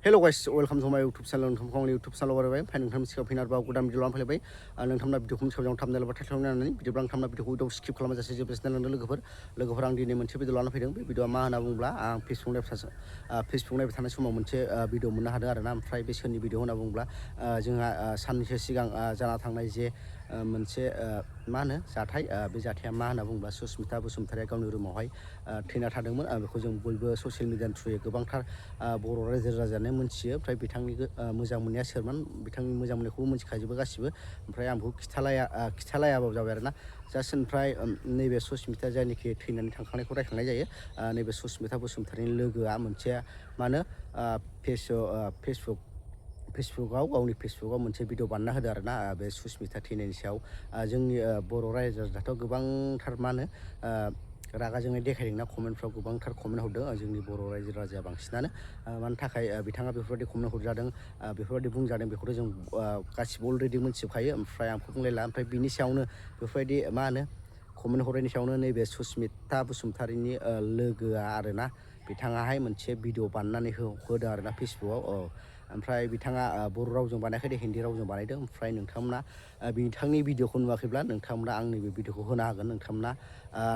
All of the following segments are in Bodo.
Hello guys, welcome to my YouTube channel. नोंथांखौ आंनि YouTube channel बारबाय ओमफ्राय नोंथांनि सिगाङाव फैना आरोबाव गोदान भिडिअ लानानै फैलायबाय नोंथांमोना भिडिअखौ मोनसेयाव थाबनाय लाबा टाइटल नायनानै भिडिअ आं थाबना भिडिअखौ उइदाव स्किप खालामाजासे जोबजासिम नायलांदों लोगोफोर आं दिनै मोनसे भिडिअ लानानै फैदों बे भिडिअआ मा होनना बुङोब्ला आं फेसबुक नायबाय थानाय समाव मोनसे भिडिअ मोननो हादों आरोना ओमफ्राय बे सोरनि भिडिअ होनना बुङोब्ला जोंहा साननैसो सिगां जाना थांनाय जे मोनसे मा होनो जाथाय बे जाथाया मा होनना बुङोब्ला सुस्मिता बसुमतारिया गावनि रुमावहाय थैना थादोंमोन बेखौ जों बयबो ससियेल मिडियानि थ्रुयै गोबांथार बर' रायजो राजायानो मोनथियो ओमफ्राय बिथांनि मोजां मोननाया सोरमोन बिथांनि मोजां मोननायखौबो मोनथिखाजोबो गासिबो ओमफ्राय आं बेखौ खिथालायाबाबो जाबाय आरोना जास्ट ओमफ्राय नैबे सुस्मिता जायनोखि थैनानै थांखांनायखौ रायखांनाय जायो नैबे सुस्मिता बसुमतारिनि लोगोआ मोनसे मा होनो फेसबुकआव गावनि फेसबुकआव मोनसे भिडिअ बानायना होदों आरोना बे सुस्मिता थैनायनि सायाव जोंनि बर' रायजो राजाथ' गोबांथार मा होनो रागा जोंनाय देखायदोंना कमेन्टफ्राव गोबांथार कमेन्ट हरदों जोंनि बर' रायजो राजाया बांसिनानो मानि थाखाय बिथाङा बेफोरबायदि कमेन्ट हरजादों बेफोरबायदि बुंजादों बेखौथ' जों गासिबो अलरेडि मोनथिजोबखायो ओमफ्राय आंखौ बुंलायला ओमफ्राय बिनि सायावनो बेफोरबायदि मा होनो कमेन्ट हरनायनि सायावनो नैबे सुस्मिता बसुमतारिनि लोगोआ आरोना बिथाङाहाय मोनसे भिडिअ बानायनानै होदों आरोना फेसबुकआव ओमफ्राय बिथाङा बर' रावजों बानायाखै हिन्दी रावजों बानायदों ओमफ्राय नोंथांमोना बिथांनि भिडिअखौ नुवाखैब्ला नोंथांमोना आंनि बे भिडिअखौ होनो हागोन नोंथांमोना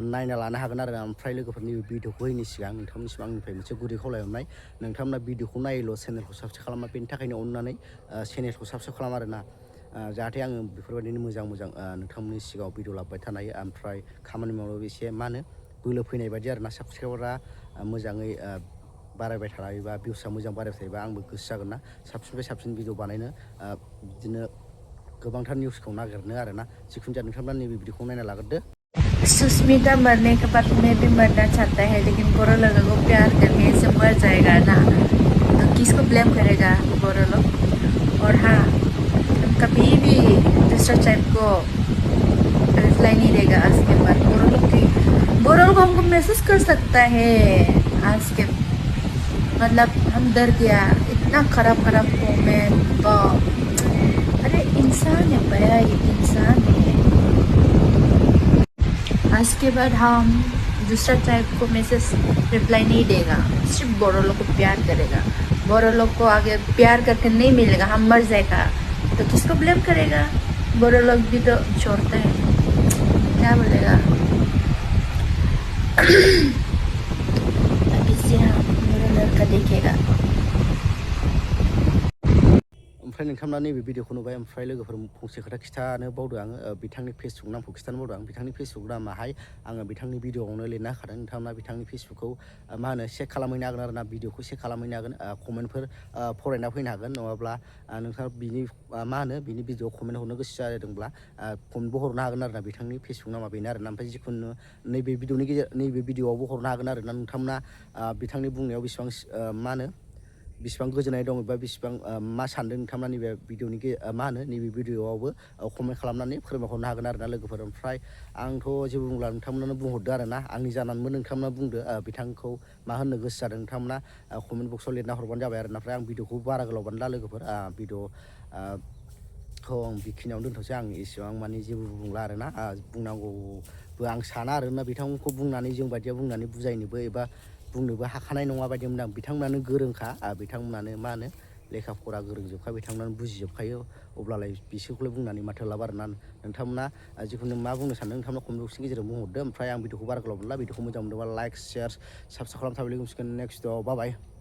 नायना लानो हागोन आरो ओमफ्राय लोगोफोरनि भिडिअखौ होयैनि सिगां नोंथांमोननिसिम आंनिफ्राय मोनसे गुरै खावलायहरनाय नोंथांमोना भिडिअखौ नायोल' चेनेलखौ साबस्क्राइब खालामा बेनि थाखायनो अननानै चेनेलखौ साबस्क्राइब खालाम आरोना जाहाथे आङो बेफोरबायदिनो मोजां नोंथांमोननि सिगाङाव भिडिअ लाबोबाय थानो हायो ओमफ्राय खामानि मावनायाव एसे मा होनो बोलो फैनाय बायदि आरोना साबस्क्राइबारा मोजाङै बारायबाय थायोबा भिउसआ मोजां बारायबाय थायोबा आंबो गोसो जागोन ना साबसिननिफ्राय साबसिन भिडिअ बानायनो बिदिनो गोबांथार निउसखौ नागिरनो आरोना जिखुनु जाया नोंथांमोना नैबे भिडिअखौ नायना लाग्रोदो सुस्मिता मरने के बाद मैं भी मरना चाहता है लेकिन बोरो लोगों को प्यार करने से मर जाएगा ना तो किसको ब्लेम करेगा बोरो लोग और हाँ कभी भी दूसरा टाइप को रिप्लाई नहीं देगा आज के बाद बोरो लोग हमको मैसेज कर सकता है आज के मतलब हम डर गया इतना खराब कमेंट तो अरे इंसान है भैया ये इंसान है आज के बाद हम दूसरा टाइप को मैसेज रिप्लाई नहीं देगा सिर्फ बोरो लोग को प्यार करेगा बोरो लोग को आगे प्यार करके नहीं मिलेगा हम मर जाएगा तो किसको ब्लेम करेगा बोरो लोग भी तो छोड़ते हैं क्या बोलेगा अभी से हम बोरो लड़का देखेगा ओमफ्राय नोंथांमोना नैबे भिडिअखौ नुबाय ओमफ्राय लोगोफोर फंसे खोथा खिथानो बावदों आङो बिथांनि फेसबुक नामखौ खिथानो बावदों आं बिथांनि फेसबुक नामाहाय आङो बिथांनि भिडिअआवनो लिरना होखादों नोंथांमोना बिथांनि फेसबुकखौ मा होनो चेक खालामहैनो हागोन आरोना भिडिअखौ चेक खालामहैनो हागोन कमेन्टफोर फरायना फैनो हागोन नङाब्ला नोंथाङा बिनि मा होनो बिनि भिडिअआव कमेन्ट हरनो गोसो जादोंब्ला कमेन्टबो हरनो हागोन आरोना बिथांनि फेसबुक नामा बेनो आरोना ओमफ्राय जिखुनु नैबे भिडिअआवबो हरनो हागोन आरोना नोंथांमोना बिथांनि बुंनायाव मा होनो बेसेबां गोजोननाय दं एबा बेसेबां मा सानदों नोंथांमोना नैबे भिडिअनि मा होनो नैबे भिडिअआवबो कमेन्ट खालामनानै फोरमायहरनो हागोन आरोना लोगोफोर ओमफ्राय आंथ' जेबो बुंला नोंथांमोनानो बुंहरदो आरोना आंनि जानानैबो नोंथांमोना बुंदो बिथांखौ मा होननो गोसो जादों नोंथांमोना कमेन्ट बक्सआव लिरना हरबानो जाबाय आरोना ओमफ्राय आं भिडिअखौ बारा गोलाव बानायला लोगोफोर भिडिअखौ आं बेखिनियावनो दोनथ'सै आं एसेबां माने जेबो बुंला आरोना बुंनांगौबो आं साना आरोना बिथांमोनखौ बुंनानै जों बायदिया बुंनानै बुजायनोबो एबा बुंनोबो हाखानाय नङा बायदि मोनदों आं बिथांमोनानो गोरोंखा बिथांमोनानो मा होनो लेखा फरा गोरोंजोबखा बिथांमोनानो बुजिजोबखायो अब्लालाय बिसोरखौलाय बुंनानै माथो लाब आरोना नोंथांमोना जिखुनु मा बुंनो सानदों नोंथांमोना कमेन्ट बक्सनि गेजेराव बुंहरदो ओमफ्राय आं भिडिअखौ बारा गोलाव मोनला भिडिअखौ मोजां मोनदोंबा लाइक शेयार साबस्क्राइब खालामना थाबाय लोगो मोनसिगोन नेक्स्ट भिडिअआव बाय